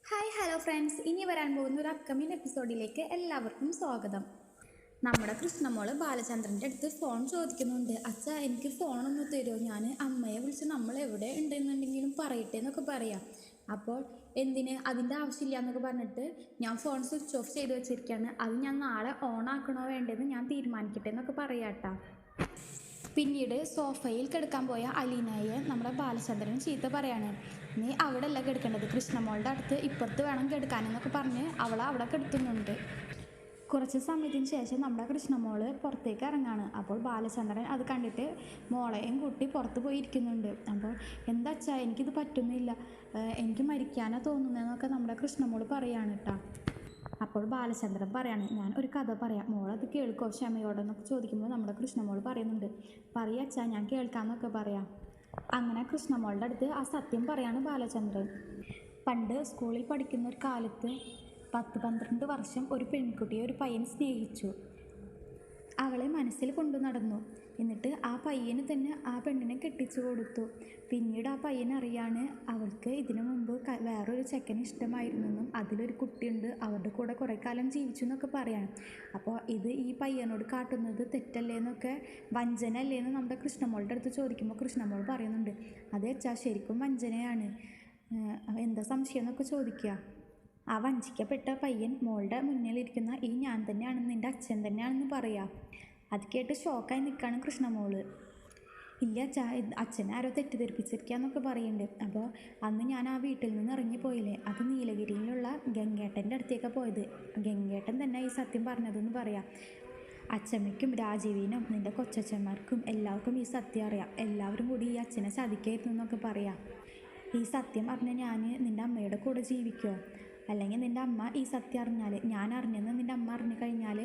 Hi hello friends, ഇനി വരാൻ പോകുന്ന ഒരു അപ്കമിങ് എപ്പിസോഡിലേക്ക് എല്ലാവർക്കും സ്വാഗതം. നമ്മുടെ കൃഷ്ണമോള് ബാലചന്ദ്രൻ്റെ അടുത്ത് ഫോൺ ചോദിക്കുന്നുണ്ട്. അച്ഛാ, എനിക്ക് ഫോണൊന്ന് തരുമോ? ഞാൻ അമ്മയെ വിളിച്ച് നമ്മൾ എവിടെ ഉണ്ടെന്നുണ്ടെങ്കിലും പറയട്ടെ എന്നൊക്കെ പറയാം. അപ്പോൾ എന്തിന്, അതിൻ്റെ ആവശ്യമില്ല എന്നൊക്കെ പറഞ്ഞിട്ട് ഞാൻ ഫോൺ സ്വിച്ച് ഓഫ് ചെയ്ത് വെച്ചിരിക്കുകയാണ്. അത് ഞാൻ നാളെ ഓൺ ആക്കണോ വേണ്ടതെന്ന് ഞാൻ തീരുമാനിക്കട്ടെ എന്നൊക്കെ പറയാട്ടാ. പിന്നീട് സോഫയിൽ കിടക്കാൻ പോയ അലീനയെ നമ്മുടെ ബാലചന്ദ്രൻ ചീത്ത പറയാണ്. നീ അവിടെ അല്ല കിടക്കേണ്ടത്, കൃഷ്ണമോളുടെ അടുത്ത് ഇപ്പുറത്ത് വേണം കിടക്കാനെന്നൊക്കെ പറഞ്ഞ് അവളെ അവിടെ കിടത്തുന്നുണ്ട്. കുറച്ച് സമയത്തിന് ശേഷം നമ്മുടെ കൃഷ്ണമോള് പുറത്തേക്ക് ഇറങ്ങാണ്. അപ്പോൾ ബാലചന്ദ്രൻ അത് കണ്ടിട്ട് മോളെയും കൂട്ടി പുറത്ത് പോയി ഇരിക്കുന്നുണ്ട്. അപ്പോൾ എന്താ അച്ഛാ, എനിക്കിത് പറ്റുന്നില്ല, എനിക്ക് മരിക്കാനാണ് തോന്നുന്നതെന്നൊക്കെ നമ്മുടെ കൃഷ്ണമോള് പറയാണ് കേട്ടോ. അപ്പോൾ ബാലചന്ദ്രൻ പറയാണ്, ഞാൻ ഒരു കഥ പറയാം, മോളത് കേൾക്കോ ക്ഷമയോടെന്നൊക്കെ ചോദിക്കുമ്പോൾ നമ്മുടെ കൃഷ്ണമോൾ പറയുന്നുണ്ട്, പറയച്ചാ ഞാൻ കേൾക്കാമെന്നൊക്കെ പറയാം. അങ്ങനെ കൃഷ്ണമോളുടെ അടുത്ത് ആ സത്യം പറയാണ് ബാലചന്ദ്രൻ. പണ്ട് സ്കൂളിൽ പഠിക്കുന്ന ഒരു കാലത്ത് 10-12 വർഷം ഒരു പെൺകുട്ടിയെ ഒരു പയ്യൻ സ്നേഹിച്ചു. അവളെ മനസ്സിൽ കൊണ്ടു നടന്നു. എന്നിട്ട് ആ പയ്യന് തന്നെ ആ പെണ്ണിനെ കെട്ടിച്ചു കൊടുത്തു. പിന്നീട് ആ പയ്യൻ അറിയാണ് അവൾക്ക് ഇതിനു മുമ്പ് വേറൊരു ചെക്കന് ഇഷ്ടമായിരുന്നെന്നും അതിലൊരു കുട്ടിയുണ്ട്, അവരുടെ കൂടെ കുറേ കാലം ജീവിച്ചു എന്നൊക്കെ പറയാണ്. അപ്പോൾ ഇത് ഈ പയ്യനോട് കാട്ടുന്നത് തെറ്റല്ലേ എന്നൊക്കെ, വഞ്ചനയല്ലേ എന്ന് നമ്മുടെ കൃഷ്ണമോളുടെ അടുത്ത് ചോദിക്കുമ്പോൾ കൃഷ്ണമോൾ പറയുന്നുണ്ട്, അതേ അച്ഛാ, ശരിക്കും വഞ്ചനയാണ്, എന്താ സംശയം എന്നൊക്കെ ചോദിക്കുക. ആ വഞ്ചിക്കപ്പെട്ട പയ്യൻ മോളുടെ മുന്നിലിരിക്കുന്ന ഈ ഞാൻ തന്നെയാണെന്ന്, നിൻ്റെ അച്ഛൻ തന്നെയാണെന്ന് പറയാം. അത് കേട്ട് ഷോക്കായി നിൽക്കുകയാണ് കൃഷ്ണമോള്. ഇല്ല അച്ഛാ, അച്ഛനെ ആരോ തെറ്റിദ്ധരിപ്പിച്ചിരിക്കുകയെന്നൊക്കെ പറയുന്നുണ്ട്. അപ്പോൾ അന്ന് ഞാൻ ആ വീട്ടിൽ നിന്ന് ഇറങ്ങിപ്പോയില്ലേ, അത് നീലഗിരിയിലുള്ള ഗംഗേട്ടൻ്റെ അടുത്തേക്കാണ് പോയത്. ഗംഗേട്ടൻ തന്നെ ഈ സത്യം പറഞ്ഞതെന്ന് പറയാം. അച്ഛമ്മയ്ക്കും രാജീവിനും നിൻ്റെ കൊച്ചച്ഛന്മാർക്കും എല്ലാവർക്കും ഈ സത്യം അറിയാം. എല്ലാവരും കൂടി ഈ അച്ഛനെ ചതിക്കായിരുന്നു എന്നൊക്കെ പറയാം. ഈ സത്യം അറിഞ്ഞ ഞാൻ നിൻ്റെ അമ്മയുടെ കൂടെ ജീവിക്കുമോ? അല്ലെങ്കിൽ നിൻ്റെ അമ്മ ഈ സത്യം അറിഞ്ഞാൽ, ഞാൻ അറിഞ്ഞെന്ന് നിൻ്റെ അമ്മ അറിഞ്ഞു കഴിഞ്ഞാൽ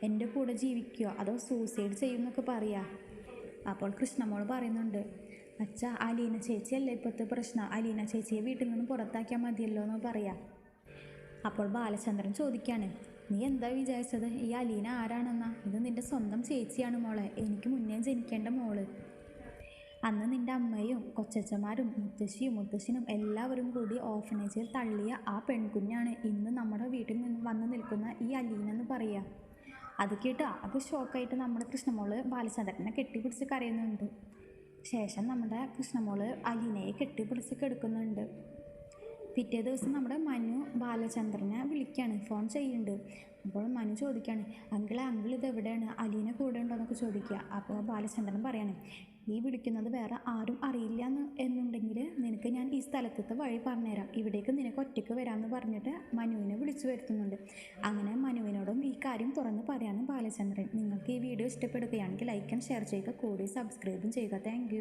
എൻ്റെ കൂടെ ജീവിക്കുമോ, അതോ സൂസൈഡ് ചെയ്യുമെന്നൊക്കെ പറയാം. അപ്പോൾ കൃഷ്ണമോൾ പറയുന്നുണ്ട്, അച്ഛാ, അലീന ചേച്ചിയല്ലേ ഇപ്പോഴത്തെ പ്രശ്നം, അലീന ചേച്ചിയെ വീട്ടിൽ നിന്ന് പുറത്താക്കിയാൽ മതിയല്ലോ എന്ന് പറയാം. അപ്പോൾ ബാലചന്ദ്രൻ ചോദിക്കുകയാണ്, നീ എന്താ വിചാരിച്ചത്, ഈ അലീന ആരാണെന്നാ? ഇത് നിൻ്റെ സ്വന്തം ചേച്ചിയാണ് മോളെ, എനിക്ക് മുന്നേ ജനിക്കേണ്ട മോള്. അന്ന് നിൻ്റെ അമ്മയും കൊച്ചച്ഛന്മാരും മുത്തശ്ശിയും മുത്തശ്ശനും എല്ലാവരും കൂടി ഓർഫനേജിൽ തള്ളിയ ആ പെൺകുഞ്ഞാണ് ഇന്ന് നമ്മുടെ വീട്ടിൽ നിന്ന് വന്ന് നിൽക്കുന്ന ഈ അലീന എന്ന് പറയുക. അത് കേട്ട് അത് ഷോക്കായിട്ട് നമ്മുടെ കൃഷ്ണമോള് ബാലചന്ദ്രനെ കെട്ടിപ്പിടിച്ച് കരയുന്നുണ്ട്. ശേഷം നമ്മുടെ കൃഷ്ണമോള് അലീനയെ കെട്ടിപ്പിടിച്ച് കിടക്കുന്നുണ്ട്. പിറ്റേ ദിവസം നമ്മുടെ മനു ബാലചന്ദ്രനെ വിളിക്കുകയാണ്, ഫോൺ ചെയ്യുന്നുണ്ട്. അപ്പോൾ മനു ചോദിക്കുകയാണ്, അങ്കിൾ ഇത് എവിടെയാണ്, അലീന കൂടെ ഉണ്ടോ എന്നൊക്കെ ചോദിക്കുക. അപ്പോൾ ബാലചന്ദ്രൻ പറയാണ്, ഈ വിളിക്കുന്നത് വേറെ ആരും അറിയില്ല എന്നുണ്ടെങ്കിൽ നിനക്ക് ഞാൻ ഈ സ്ഥലത്തെ വഴി പറഞ്ഞുതരാം, ഇവിടേക്ക് നിനക്ക് ഒറ്റയ്ക്ക് വരാമെന്ന് പറഞ്ഞിട്ട് മനുവിനെ വിളിച്ചു വരുത്തുന്നുണ്ട്. അങ്ങനെ മനുവിനോടും ഈ കാര്യം തുറന്ന് പറയാണ് ബാലചന്ദ്രൻ. നിങ്ങൾക്ക് ഈ വീഡിയോ ഇഷ്ടപ്പെടുകയാണെങ്കിൽ ലൈക്ക് ആൻഡ് ഷെയർ ചെയ്യുക, കൂടി സബ്സ്ക്രൈബും ചെയ്യുക. താങ്ക്